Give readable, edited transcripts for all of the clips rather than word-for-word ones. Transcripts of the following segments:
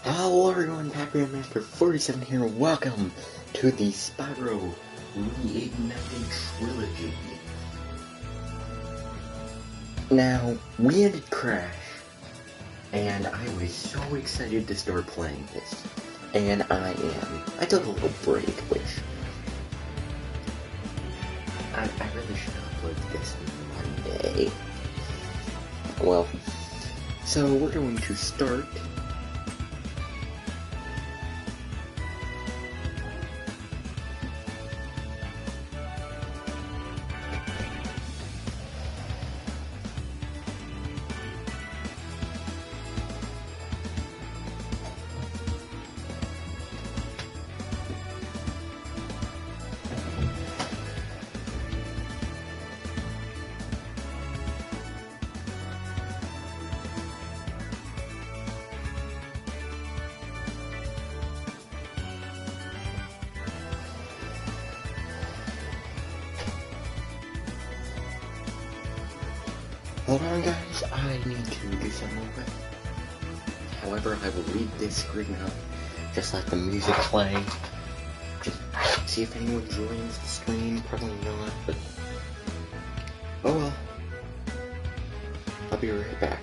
Hello everyone, Pac-Man Master 47 here, welcome to the Spyro Reignited Trilogy. Now, we ended Crash, and I was so excited to start playing this, and I am. I took a little break, which I really should upload this Monday. Well, so we're going to start. Hold on guys, I need to do something real quick. However, I will leave this screen up, just let the music play. Just see if anyone joins the stream, probably not, but oh well. I'll be right back.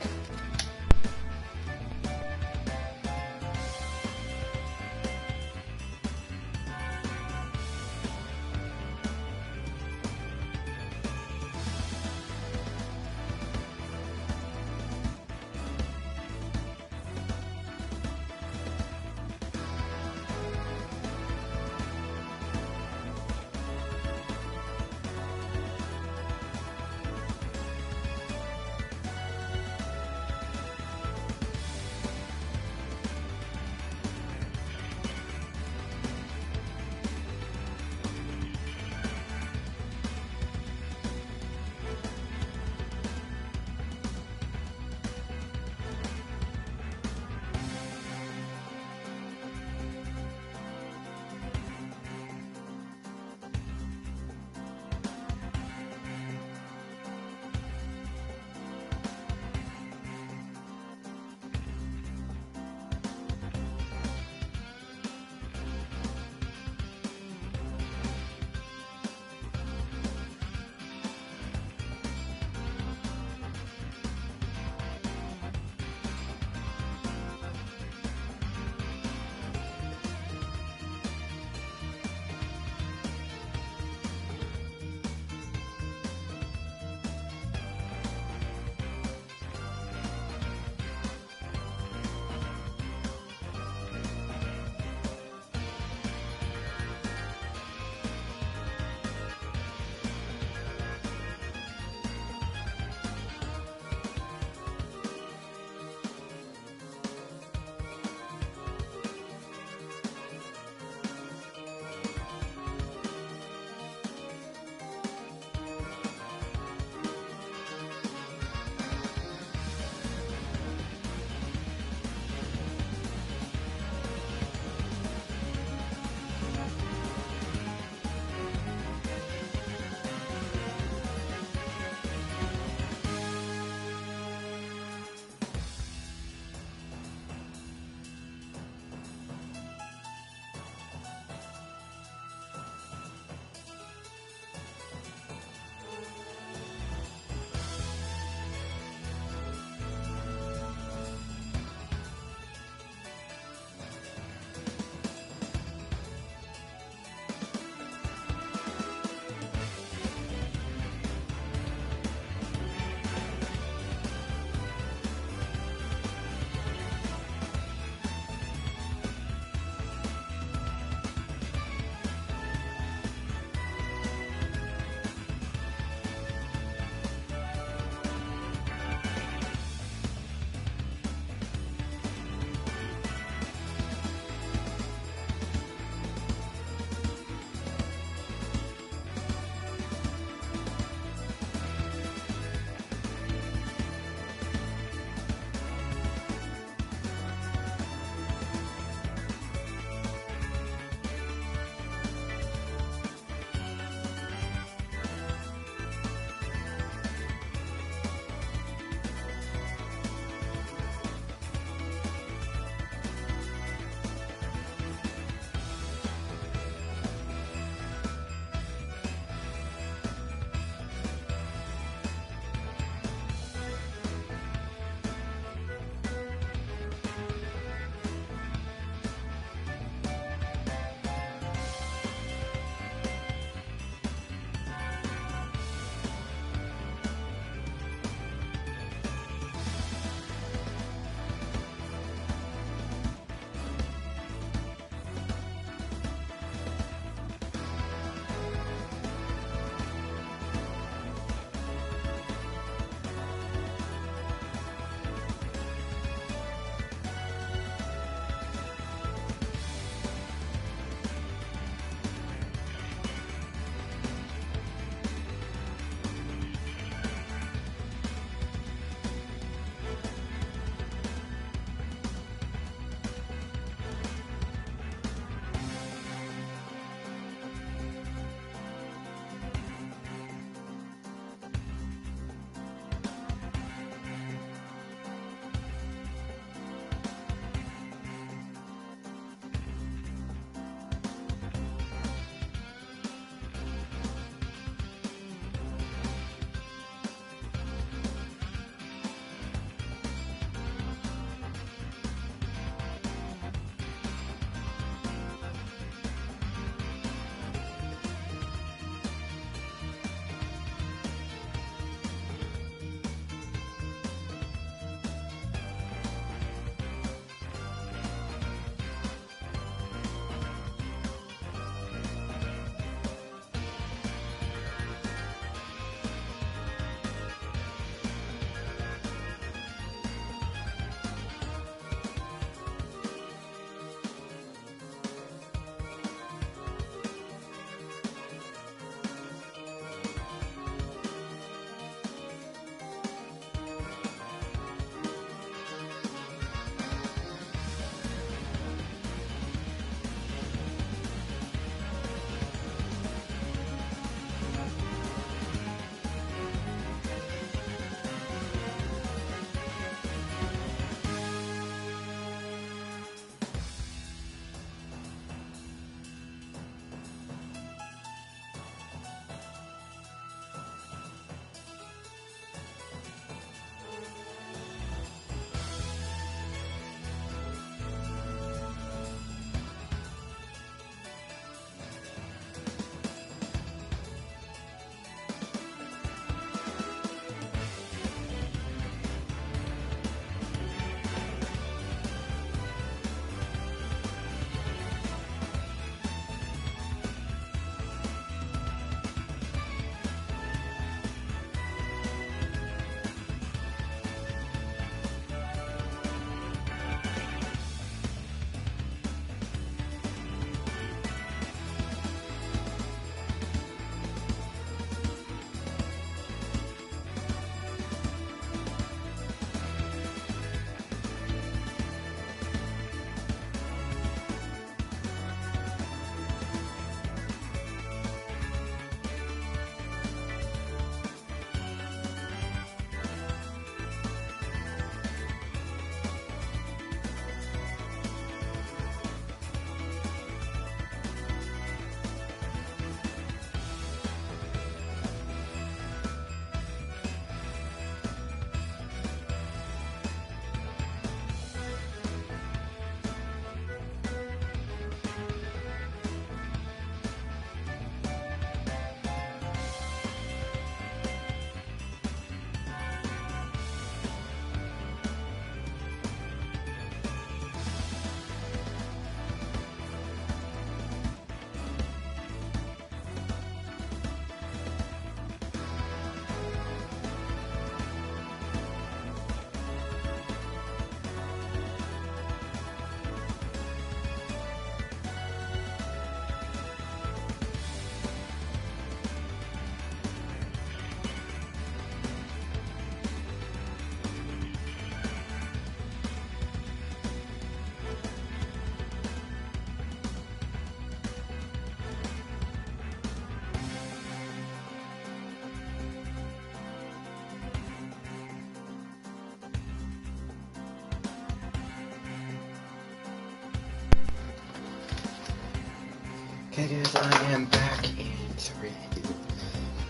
Okay guys, I am back, and sorry I had to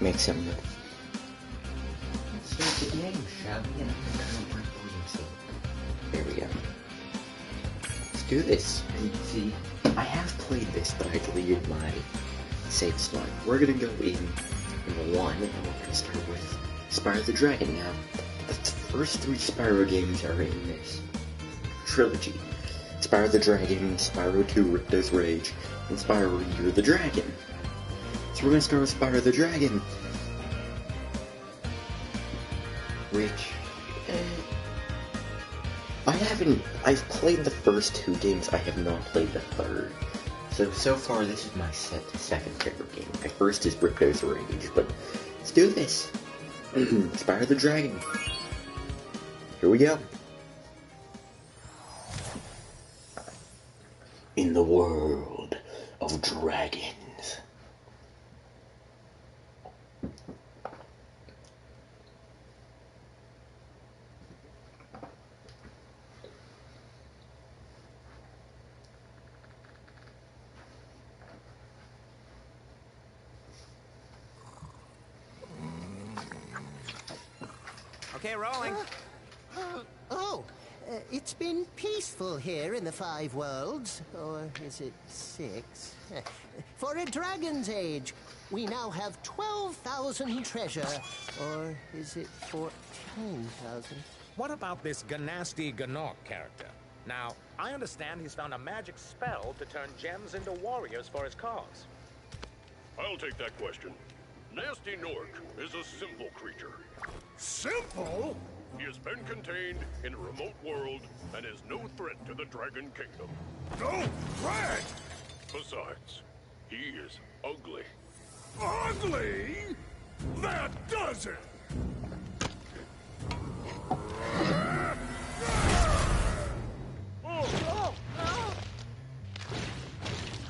make some... Let's start the game, shall we? And I'm gonna turn on my volume, so... There we go. Let's do this. And see, I have played this, but I deleted my save slot. We're gonna go in one, and we're gonna start with Spyro the Dragon. Now, the first three Spyro games are in this trilogy. Spyro the Dragon, Spyro 2 Ripto's Rage, and Spyro Year the Dragon. So we're gonna start with Spyro the Dragon, which, I've played the first two games, I have not played the third. So far this is my second favorite game. My first is Ripto's Rage, but let's do this. Spyro the Dragon. Here we go. In the world of dragons. Okay, rolling. It's been peaceful here in the Five Worlds, or is it 6? For a dragon's age, we now have 12,000 treasure, or is it 14,000? What about this Ganasty Gnorc character? Now, I understand he's found a magic spell to turn gems into warriors for his cause. I'll take that question. Nasty Gnorc is a simple creature. Simple? He has been contained in a remote world and is no threat to the Dragon Kingdom. No threat? Besides, he is ugly. Ugly? That does it!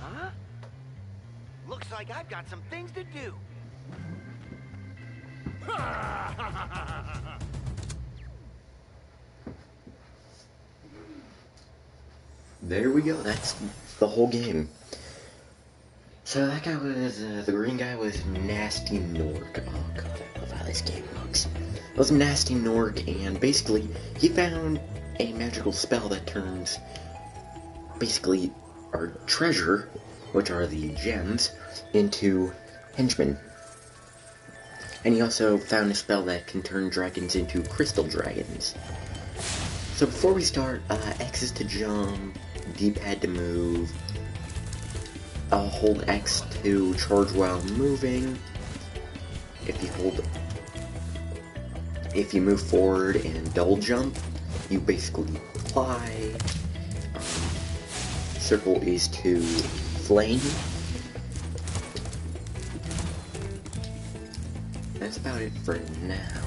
Huh? Looks like I've got some things to do. There we go, that's the whole game. So that guy was, the green guy was Nasty Gnorc. Oh god, I love how this game looks. It was Nasty Gnorc, and basically, he found a magical spell that turns, basically, our treasure, which are the gems, into henchmen. And he also found a spell that can turn dragons into crystal dragons. So before we start, X is to jump, D-pad to move, hold X to charge while moving. If you move forward and double jump, you basically fly. Circle is to flame. That's about it for now.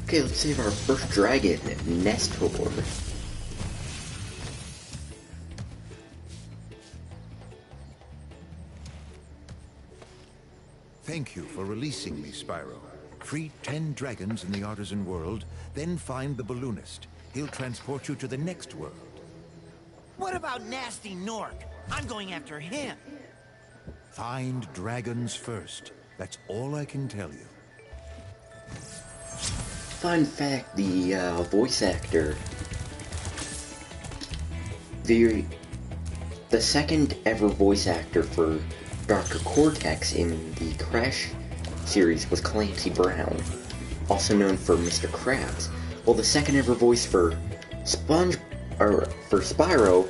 Okay, let's save our first dragon, Nestor. Thank you for releasing me, Spyro. Free 10 dragons in the artisan world, then find the balloonist. He'll transport you to the next world. What about Nasty Gnorc? I'm going after him. Find dragons first. That's all I can tell you. Fun fact, the voice actor, the second ever voice actor for Dr. Cortex in the Crash series was Clancy Brown, also known for Mr. Krabs. Well, the second ever voice for Spyro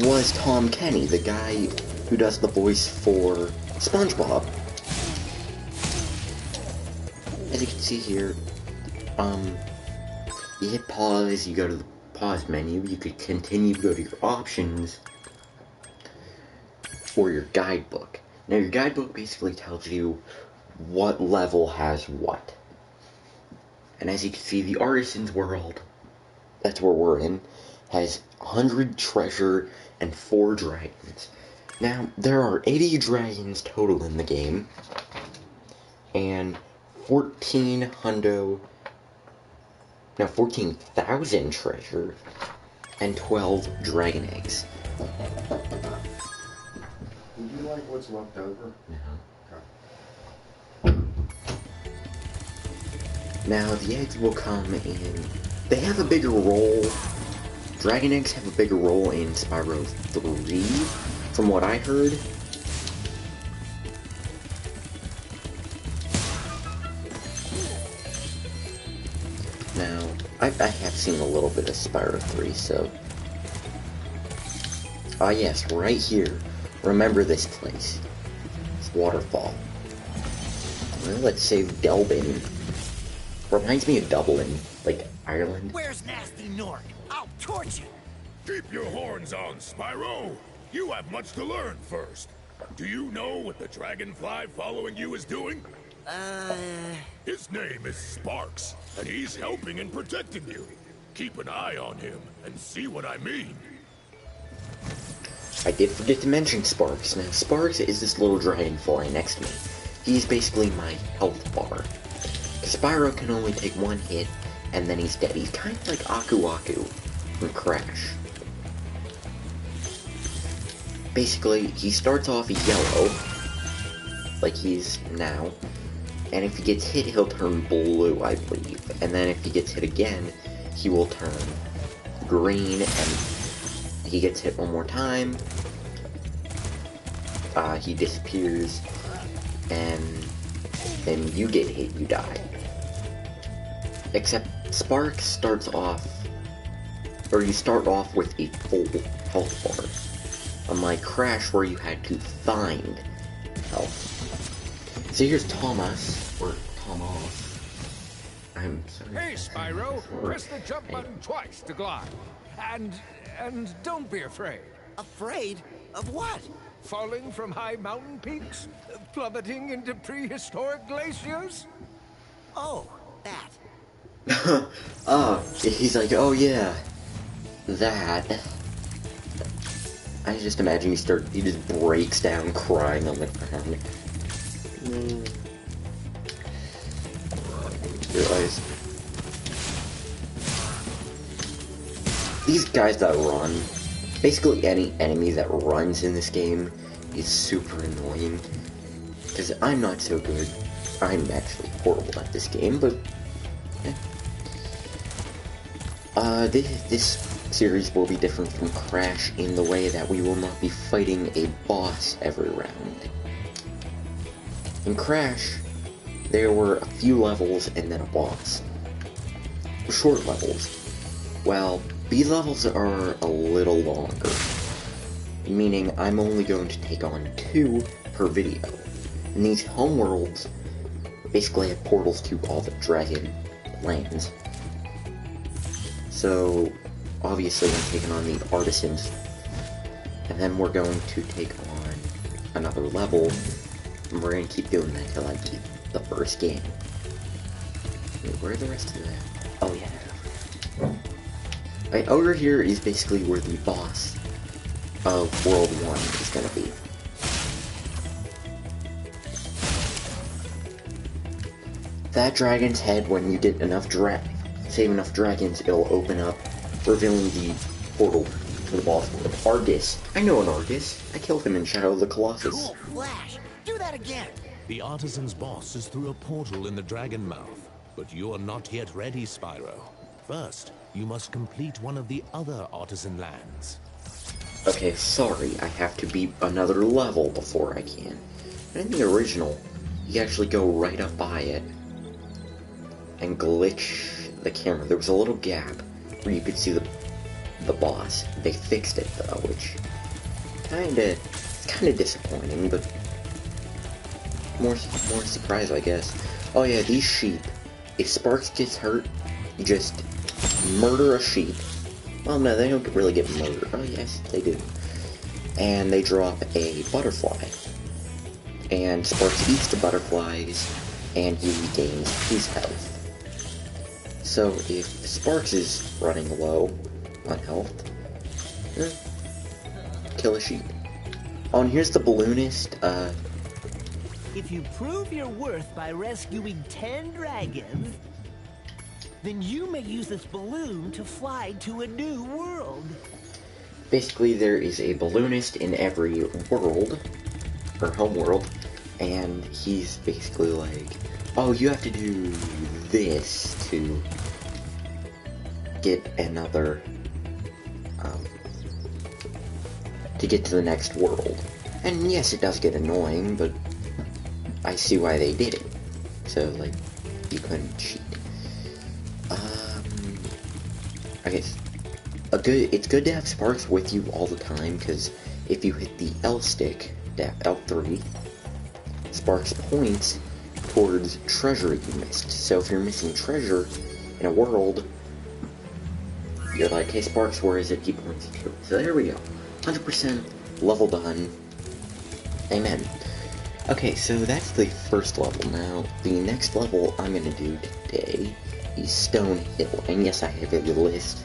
was Tom Kenny, the guy who does the voice for SpongeBob. As you can see here, you hit pause, you go to the pause menu, you could continue to go to your options, or your guidebook. Now your guidebook basically tells you what level has what. And as you can see, the Artisan's World, that's where we're in, has 100 treasure and 4 dragons. Now, there are 80 dragons total in the game, and 14,000 treasure, and 12 dragon eggs. Would you like what's left over? Now, the eggs will come in. They have a bigger role. Dragon eggs have a bigger role in Spyro 3, from what I heard. Now, I have seen a little bit of Spyro 3, so... Ah yes, right here. Remember this place. This waterfall. Well, let's save Delbin. Reminds me of Dublin, like Ireland. Where's Nasty Nork? I'll torch you! Keep your horns on, Spyro. You have much to learn first. Do you know what the dragonfly following you is doing? His name is Sparks, and he's helping and protecting you. Keep an eye on him, and see what I mean. I did forget to mention Sparks. Now, Sparks is this little dragonfly next to me. He's basically my health bar. Because Spyro can only take one hit, and then he's dead. He's kind of like Aku Aku from Crash. Basically, he starts off yellow, like he's now, and if he gets hit, he'll turn blue, I believe. And then if he gets hit again, he will turn green, and he gets hit one more time, he disappears, and then you get hit, you die. Except Sparks starts off, or you start off with a full health bar. Unlike Crash, where you had to find health. So here's Thomas, or Thomas. I'm sorry. Hey, Spyro! Press the jump button twice to glide. And don't be afraid. Afraid? Of what? Falling from high mountain peaks? Plummeting into prehistoric glaciers? Oh, that. He's like, oh yeah, that. I just imagine he just breaks down crying on the ground. Realize these guys that run, basically any enemy that runs in this game is super annoying. Because I'm not so good. I'm actually horrible at this game, but yeah. This series will be different from Crash in the way that we will not be fighting a boss every round. In Crash, there were a few levels and then a boss. Short levels. Well, these levels are a little longer. Meaning I'm only going to take on 2 per video. And these homeworlds basically have portals to all the dragon lands. So, obviously I'm taking on the artisans, and then we're going to take on another level, and we're going to keep doing that till I beat the first game. Wait, where are the rest of that? Oh yeah, right, over here is basically where the boss of World 1 is going to be. That dragon's head, when you get enough save enough dragons, it'll open up, revealing the portal to the boss world. Argus. I know an Argus. I killed him in Shadow of the Colossus. Cool, Flash. Do that again. The artisan's boss is through a portal in the dragon mouth, but you're not yet ready, Spyro. First, you must complete one of the other artisan lands. Okay, sorry, I have to beat another level before I can. But in the original, you actually go right up by it and glitch the camera. There was a little gap where you could see the boss. They fixed it though, which it's kinda disappointing, but more surprise, I guess. Oh yeah, these sheep. If Sparks gets hurt, you just murder a sheep. Well, no, they don't really get murdered. Oh yes, they do. And they drop a butterfly. And Sparks eats the butterflies, and he regains his health. So if Sparks is running low on health, kill a sheep. Oh, and here's the balloonist. If you prove your worth by rescuing 10 dragons, then you may use this balloon to fly to a new world. Basically, there is a balloonist in every world, or homeworld, and he's basically like, oh, you have to do this to get another, to get to the next world. And yes, it does get annoying, but I see why they did it. So, like, you couldn't cheat. I guess it's good to have Sparks with you all the time, because if you hit the L stick, L3, Sparks points towards treasure you missed. So if you're missing treasure in a world, you're like, hey Sparks, where is it? He points to it. So there we go. 100% level done. Amen. Okay, so that's the first level. Now, the next level I'm gonna do today is Stone Hill. And yes, I have a list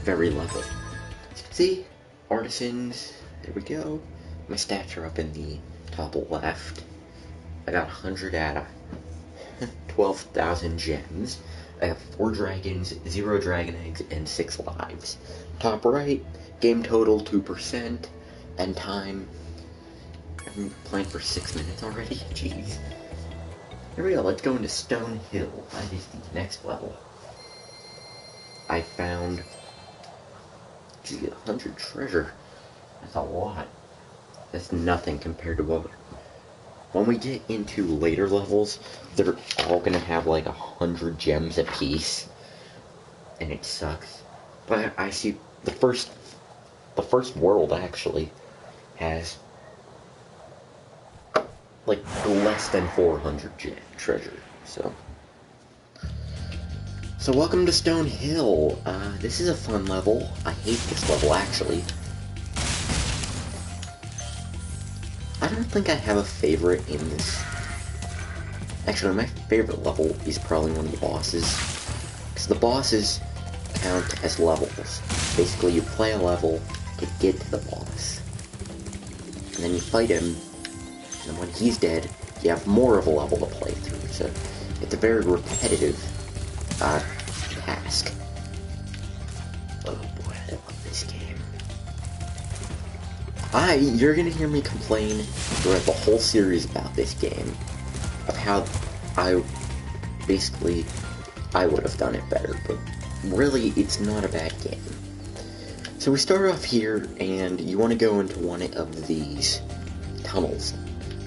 of every level. As you can see, artisans, there we go. My stats are up in the top left. I got 100 out of 12,000 gems. I have 4 dragons, 0 dragon eggs, and 6 lives. Top right, game total 2%, and time. I've been playing for 6 minutes already? Jeez. Here we go, let's go into Stone Hill. That is the next level. I found, 100 treasure. That's a lot. That's nothing compared to what. When we get into later levels, they're all gonna have like 100 gems apiece. And it sucks. But I see the first world actually has like less than 400 treasure, so welcome to Stone Hill. This is a fun level. I hate this level, actually. I don't think I have a favorite in this. Actually, my favorite level is probably one of the bosses, because the bosses count as levels. Basically, you play a level to get to the boss, and then you fight him. And when he's dead, you have more of a level to play through, so it's a very repetitive task. Oh boy, I love this game. You're gonna hear me complain throughout the whole series about this game, of how I would have done it better, but really, it's not a bad game. So we start off here, and you want to go into one of these tunnels.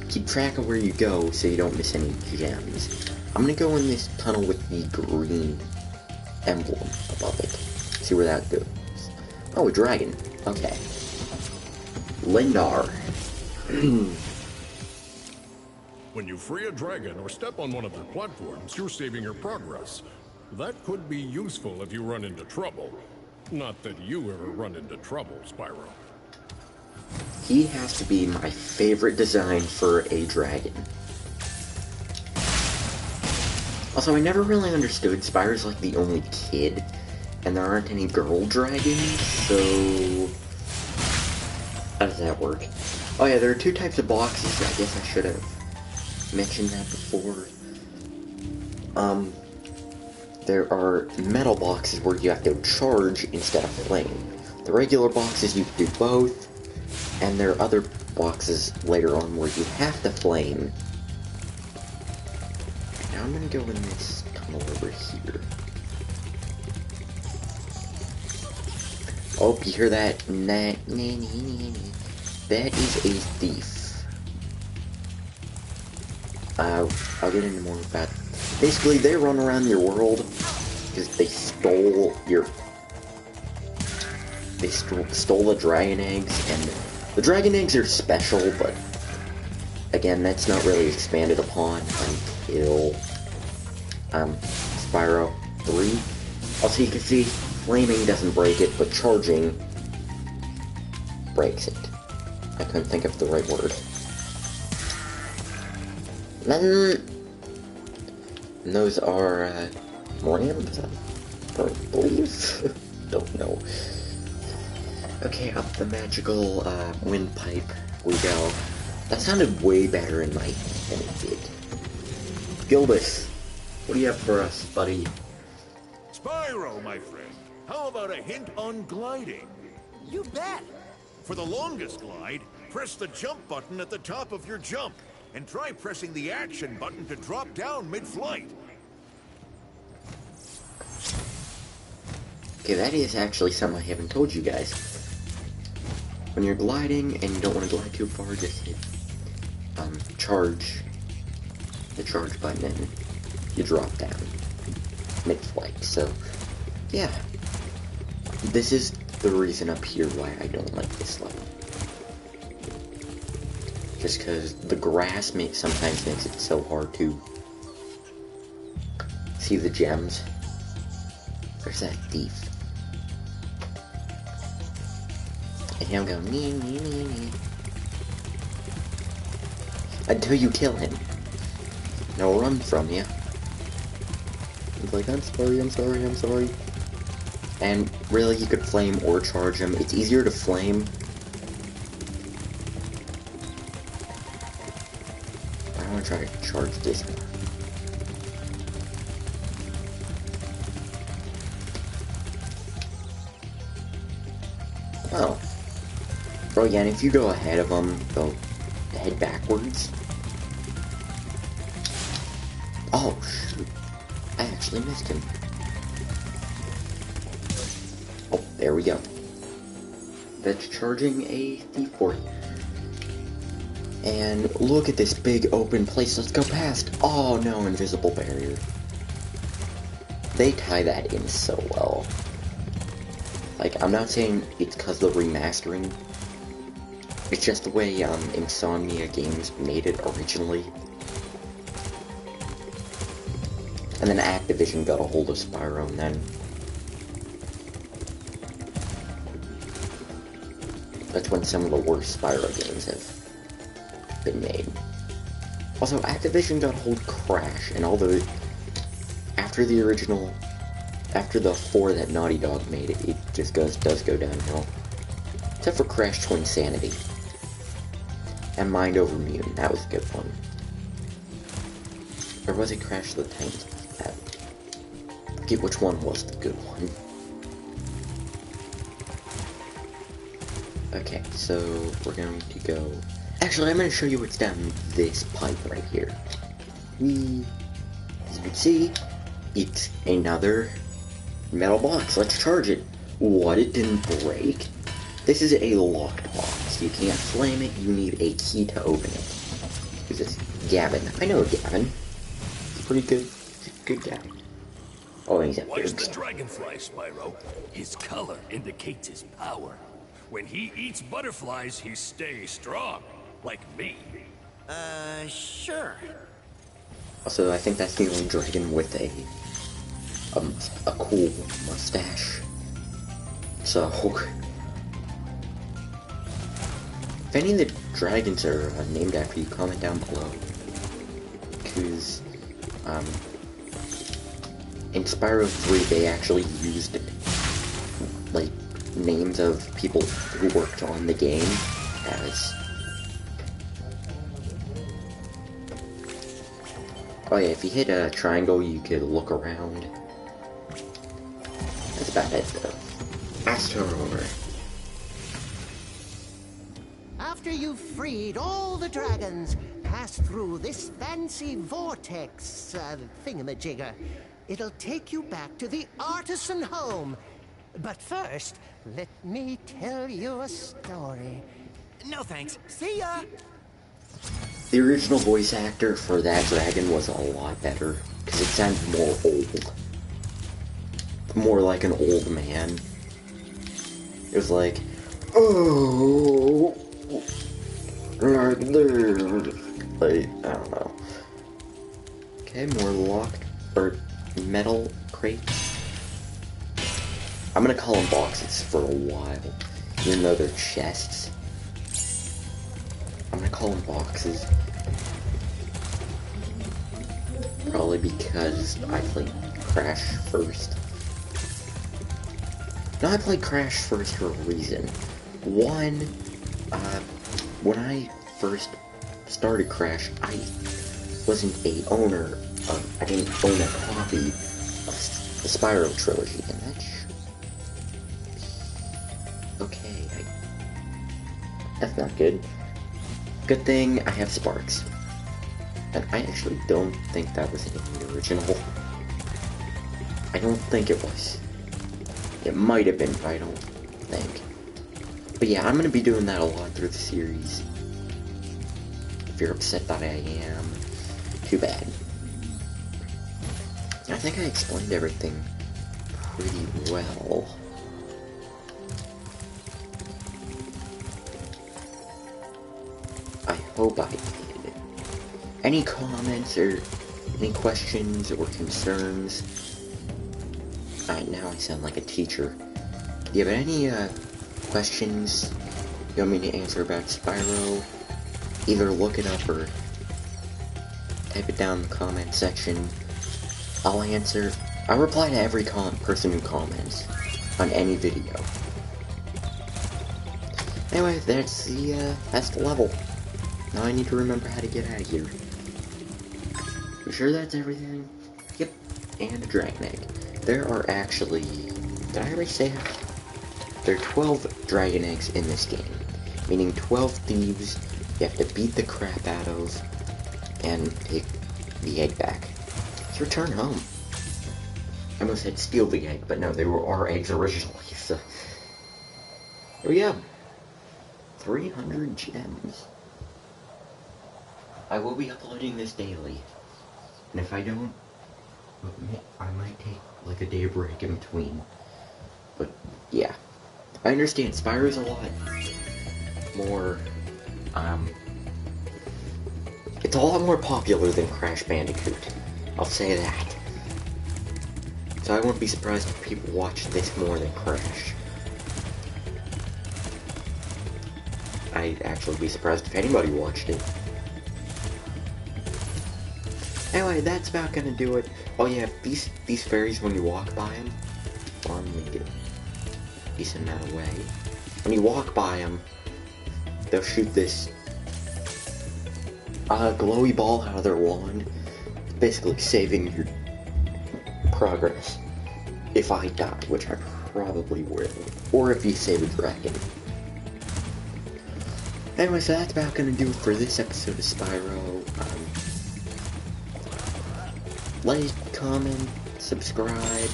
Keep track of where you go so you don't miss any gems. I'm gonna go in this tunnel with the green emblem above it. See where that goes. Oh, a dragon. Okay. Lindar. When you free a dragon or step on one of their platforms, you're saving your progress. That could be useful if you run into trouble. Not that you ever run into trouble, Spyro. He has to be my favorite design for a dragon. Also, I never really understood Spyro's like the only kid, and there aren't any girl dragons, so how does that work? Oh yeah, there are 2 types of boxes. I guess I should have mentioned that before. There are metal boxes where you have to charge instead of flame. The regular boxes you can do both. And there are other boxes later on where you have to flame. Now I'm gonna go in this tunnel over here. Oh, you hear that? That is a thief. I'll get into more about it. Basically, they run around your world because they stole your... They stole the dragon eggs, and the dragon eggs are special, but again, that's not really expanded upon until Spyro 3. Also, you can see flaming doesn't break it, but charging breaks it. I couldn't think of the right word. And those are rams, I believe. Don't know. Okay, up the magical windpipe we go. That sounded way better in my head than it did. Gilbus, what do you have for us, buddy? Spyro, my friend, how about a hint on gliding? You bet. For the longest glide, press the jump button at the top of your jump, and try pressing the action button to drop down mid-flight. Okay, that is actually something I haven't told you guys. When you're gliding and you don't want to glide too far, just hit charge, the charge button, and you drop down mid-flight. So, yeah. This is the reason up here why I don't like this level. Just because the grass sometimes makes it so hard to see the gems. Where's that thief? And he'll go, nee, nee, nee, nee. Until you kill him. They'll run from you. He's like, I'm sorry, I'm sorry, I'm sorry. And really, you could flame or charge him. It's easier to flame. I want to try to charge this one. Oh. Bro, yeah, and if you go ahead of them, they'll head backwards. Oh, shoot. I actually missed him. Oh, there we go. That's charging a thief fort. And look at this big open place. Let's go past. Oh, no, invisible barrier. They tie that in so well. Like, I'm not saying it's because of the remastering. It's just the way Insomnia Games made it originally. And then Activision got a hold of Spyro, and then that's when some of the worst Spyro games have been made. Also, Activision got a hold of Crash, and although after the original, after the 4 that Naughty Dog made, it just does go downhill. Except for Crash Twinsanity. And Mind Over Mutant, that was a good one. Or was it Crash the Titans? I forget which one was the good one. Okay, so we're going to go... Actually, I'm going to show you what's down this pipe right here. As you can see, it's another metal box. Let's charge it. What, it didn't break? This is a locked box. You can't flame it. You need a key to open it. Who's this? Gavin. I know Gavin. He's pretty good. He's a good guy. Oh, he's a Where's the dragonfly, Spyro? His color indicates his power. When he eats butterflies, he stays strong. Like me. Sure. Also, I think that's the only dragon with a cool mustache. So, if any of the dragons are named after you, comment down below. Because, in Spyro 3, they actually used, like, names of people who worked on the game as... Oh yeah, if you hit a triangle, you could look around. That's about it, though. Asteroid. After you've freed all the dragons, pass through this fancy vortex thingamajigger. It'll take you back to the artisan home. But first, let me tell you a story. No thanks. See ya! The original voice actor for that dragon was a lot better, because it sounded more old. More like an old man. It was like, oh, right there. Like, I don't know. Okay, more locked, or metal crates. I'm gonna call them boxes for a while, even though they're chests. I'm gonna call them boxes. Probably because I played Crash first. No, I played Crash first for a reason. One, when I first started Crash, I wasn't I didn't own a copy of the Spyro Trilogy, and that's... Okay, that's not good. Good thing I have sparks. And I actually don't think that was in the original. I don't think it was. It might have been, but I don't think. But yeah, I'm gonna be doing that a lot through the series. If you're upset that I am, too bad. I think I explained everything pretty well. I hope I did. Any comments or any questions or concerns? Now I sound like a teacher. Do you have any questions you want me to answer about Spyro? Either look it up or type it down in the comment section. I'll answer. I'll reply to every person who comments on any video. Anyway, that's the level. Now I need to remember how to get out of here. You sure that's everything? Yep, and a dragon egg. There are actually, did I already say that? There are 12 dragon eggs in this game, meaning 12 thieves you have to beat the crap out of and take the egg back. Let's return home. I almost said steal the egg, but no, they were our eggs originally, so. Here we go. 300 gems. I will be uploading this daily, and if I don't, I might take like a day break in between. But yeah, I understand Spyro's a lot more, it's a lot more popular than Crash Bandicoot. I'll say that. So I wouldn't be surprised if people watch this more than Crash. I'd actually be surprised if anybody watched it. Anyway, that's about gonna do it. Oh yeah, these fairies, when you walk by them, let me get a decent amount away. When you walk by them, they'll shoot this glowy ball out of their wand, basically saving your progress. If I die, which I probably will, or if you save a dragon. Anyway, so that's about gonna do it for this episode of Spyro. Like, comment, subscribe.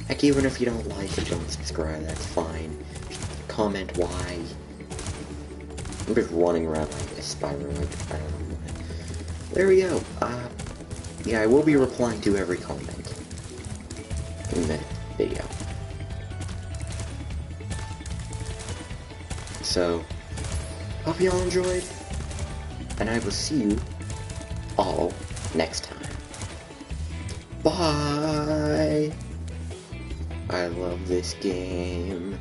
Heck, even if you don't like it, don't subscribe, that's fine. Just comment why. I'm just running around like a Spyro, like, I don't know why. There we go. Yeah, I will be replying to every comment in the video. So, hope you all enjoyed, and I will see you all next time. Bye! I love this game.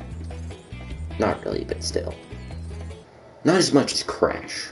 Not really, but still. Not as much as Crash.